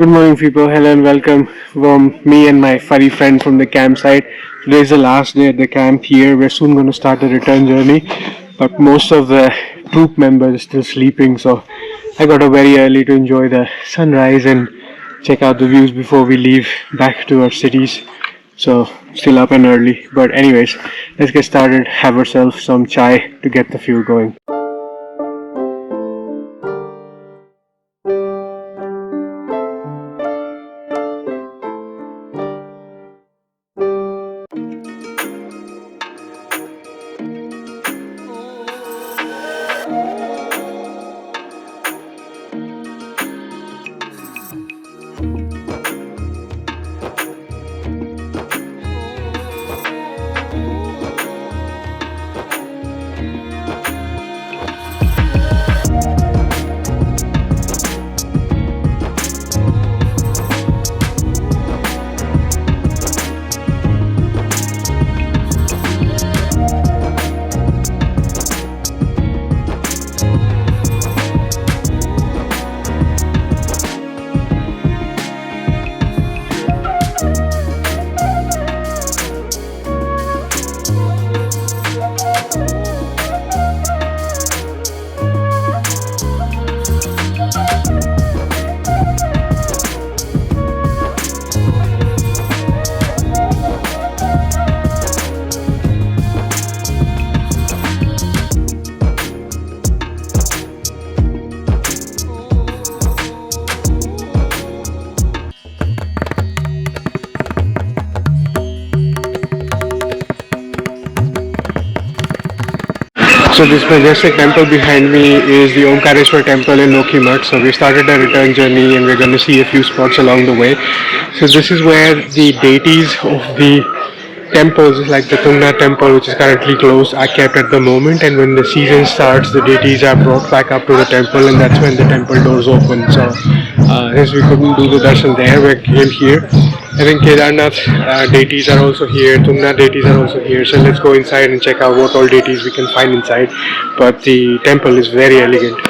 Good morning, people. Hello and welcome from me and my furry friend from the campsite. Today is the last day at the camp here. We're soon going to start the return journey, but most of the troop members are still sleeping, so I got up very early to enjoy the sunrise and check out the views before we leave back to our cities. So, still up and early. But, anyways, let's get started. Have ourselves some chai to get the fuel going. So this majestic temple behind me is the Omkareshwar temple in Ukhi Math. So we started our return journey and we're going to see a few spots along the way. So this is where the deities of the temples, like the Tungnath temple, which is currently closed, are kept at the moment. And when the season starts, the deities are brought back up to the temple, and that's when the temple doors open. So since we couldn't do the darshan there, we came here. I think Kedarnath deities are also here, Tungnath deities are also here, so let's go inside and check out what all deities we can find inside. But the temple is very elegant.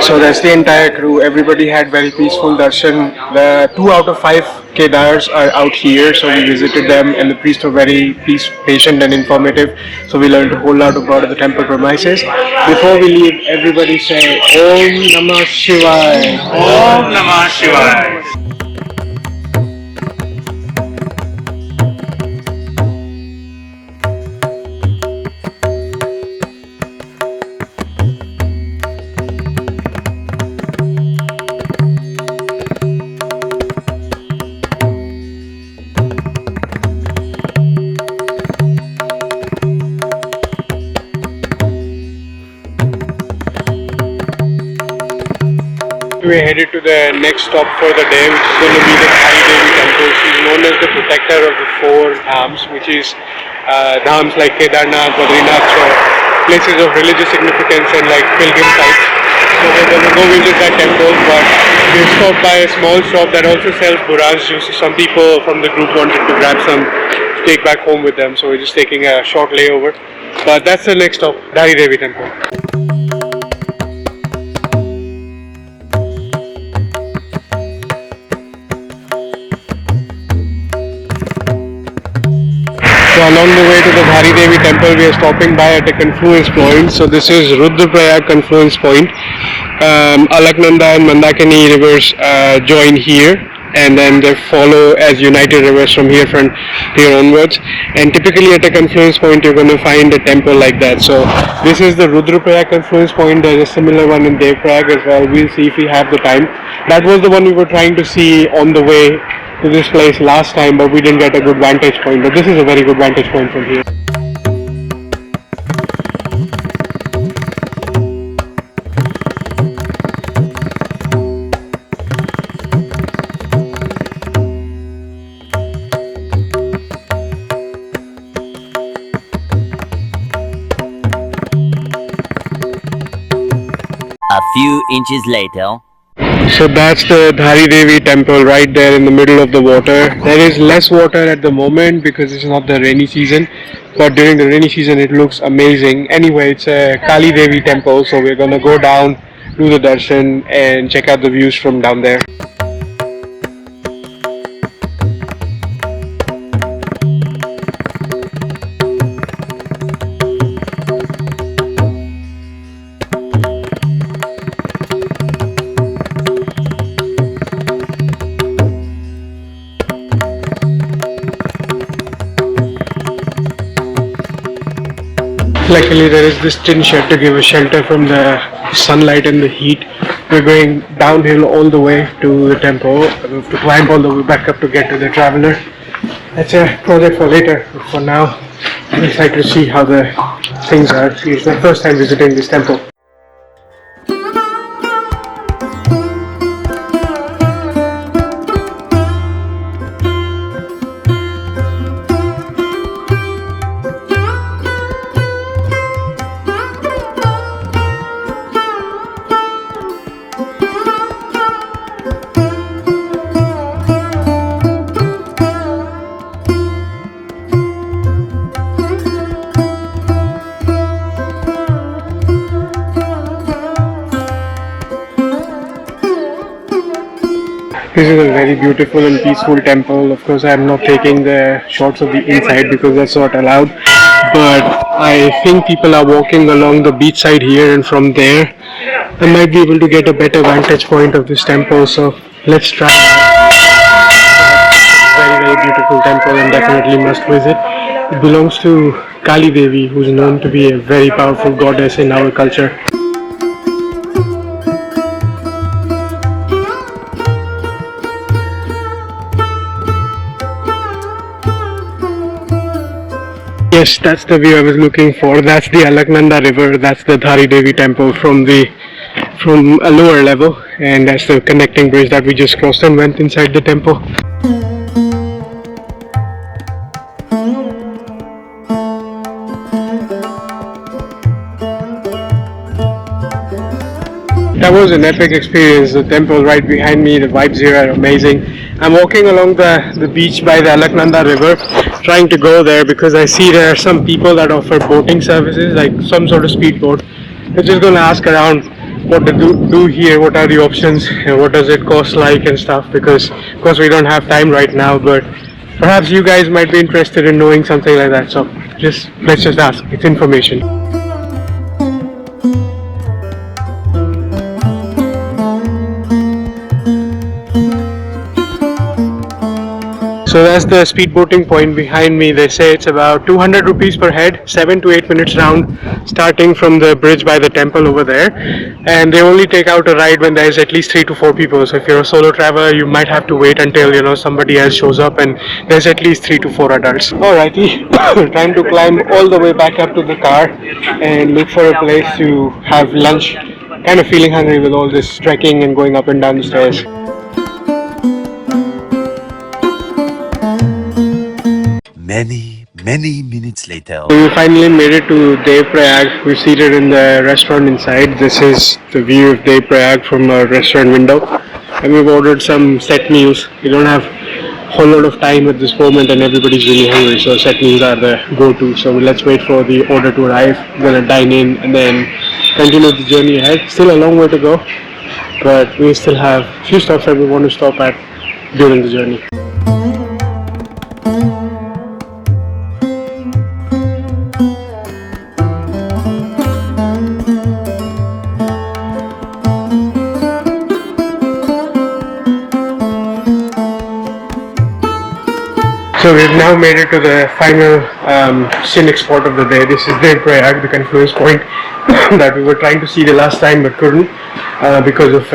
So that's the entire crew. Everybody had very peaceful darshan. The 2 out of 5 Kedars are out here, so we visited them, and the priests were very patient and informative. So we learned a whole lot about the temple premises. Before we leave, everybody say Om Namah Shivaya. Om Namah Shivaya. We're headed to the next stop for the day, which is going to be the Dhari Devi temple. She's known as the protector of the 4 dhams, which is dhams like Kedarnath, Bhagirathi, so places of religious significance and like pilgrim sites. So we're going to go visit that temple, but we stopped by a small shop that also sells Buraj juice. Some people from the group wanted to grab some to take back home with them, so we're just taking a short layover. But that's the next stop, Dhari Devi temple. So along the way to the Dhari Devi temple, we are stopping by at a confluence point. So this is Rudraprayag confluence point. Alaknanda and Mandakini rivers join here, and then they follow as united rivers from here onwards. And typically at a confluence point, you're going to find a temple like that. So this is the Rudraprayag confluence point. There's a similar one in Devprayag as well. We'll see if we have the time. That was the one we were trying to see on the way to this place last time, but we didn't get a good vantage point. But this is a very good vantage point from here. A few inches later. So that's the Dhari Devi temple right there in the middle of the water. There is less water at the moment because it's not the rainy season, but during the rainy season it looks amazing. Anyway, it's a Kali Devi temple, so we're gonna go down, do the darshan and check out the views from down there. Luckily there is this tin shed to give us shelter from the sunlight and the heat. We're going downhill all the way to the temple. We have to climb all the way back up to get to the traveler. That's a project for later, but for now I'm excited to see how the things are. It's my first time visiting this temple. This is a very beautiful and peaceful temple. Of course, I am not taking the shots of the inside because that's not allowed. But I think people are walking along the beach side here, and from there, I might be able to get a better vantage point of this temple. So let's try. Very, very beautiful temple, and definitely must visit. It belongs to Kali Devi, who is known to be a very powerful goddess in our culture. Yes, that's the view I was looking for. That's the Alaknanda River. That's the Dhari Devi temple from a lower level, and that's the connecting bridge that we just crossed and went inside the temple. That was an epic experience. The temple right behind me, the vibes here are amazing. I'm walking along the beach by the Alaknanda River, trying to go there because I see there are some people that offer boating services, like some sort of speedboat. I'm just going to ask around what to do here, what are the options, and what does it cost like and stuff, because of course we don't have time right now, but perhaps you guys might be interested in knowing something like that. So let's just ask. It's information. So that's the speedboating point behind me. They say it's about 200 rupees per head, 7 to 8 minutes round, starting from the bridge by the temple over there. And they only take out a ride when there is at least 3 to 4 people. So if you're a solo traveler, you might have to wait until somebody else shows up and there's at least 3 to 4 adults. Alrighty, time to climb all the way back up to the car and look for a place to have lunch. Kind of feeling hungry with all this trekking and going up and down the stairs. Many minutes later. So we finally made it to Devprayag. We're seated in the restaurant inside. This is the view of Devprayag from our restaurant window. And we've ordered some set meals. We don't have a whole lot of time at this moment and everybody's really hungry. So set meals are the go-to. So let's wait for the order to arrive. We're going to dine in and then continue the journey ahead. Still a long way to go. But we still have a few stops that we want to stop at during the journey. So we've now made it to the final scenic spot of the day. This is Devprayag, the confluence point that we were trying to see the last time but couldn't because of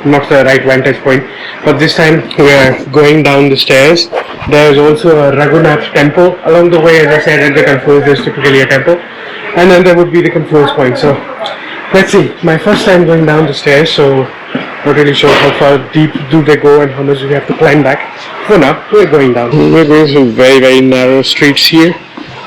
not the right vantage point. But this time we are going down the stairs. There is also a Raghunath temple along the way. As I said, at the confluence there's typically a temple, and then there would be the confluence point. So let's see. My first time going down the stairs, so not really sure how far deep do they go and how much we have to climb back. For now, we're going down. We're going through very, very narrow streets here.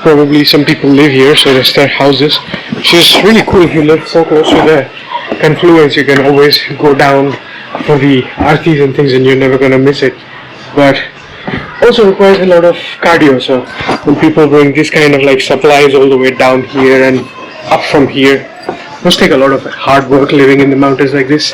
Probably some people live here, so that's their houses, which is really cool if you live so close to the confluence, you can always go down for the aartis and things, and you're never gonna miss it. But also requires a lot of cardio. So when people bring this kind of like supplies all the way down here and up from here, must take a lot of hard work living in the mountains like this.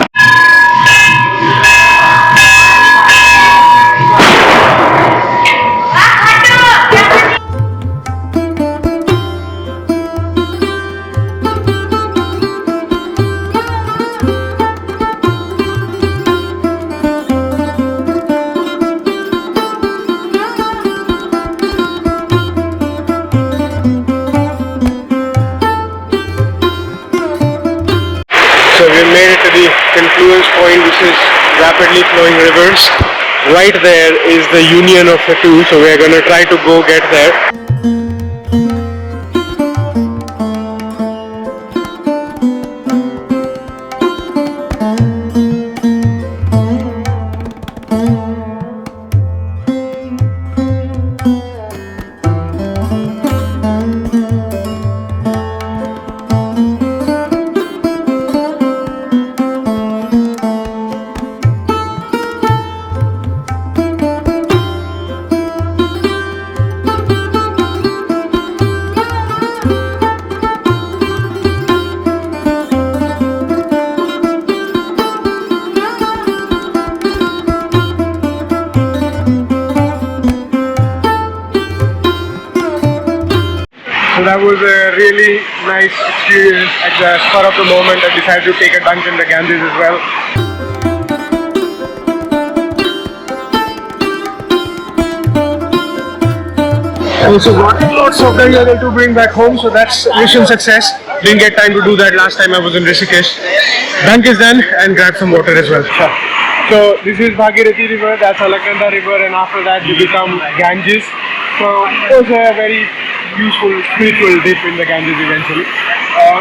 So we made it to the confluence point. This is rapidly flowing rivers. Right there is the union of the two, so we are going to try to go get there. So that was a really nice experience. At the spur of the moment, I decided to take a dunk in the Ganges as well. Also got lots of Ganga to bring back home, so that's mission success. Didn't get time to do that last time I was in Rishikesh. Dunk is done, and grab some water as well. So this is Bhagirathi River, that's Alaknanda River, and after that you become Ganges. So it was a very useful spiritual dip in the Ganges eventually.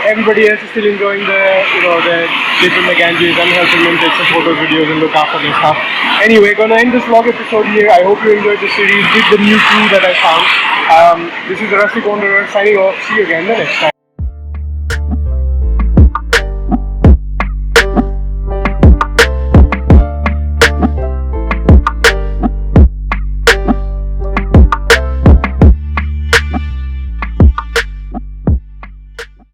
Everybody else is still enjoying the dip in the Ganges. I'm helping them take some photos, videos, and look after their stuff. Anyway, gonna end this vlog episode here. I hope you enjoyed the series with the new clue that I found. This is the Rustic Wanderer signing off. See you again the next time.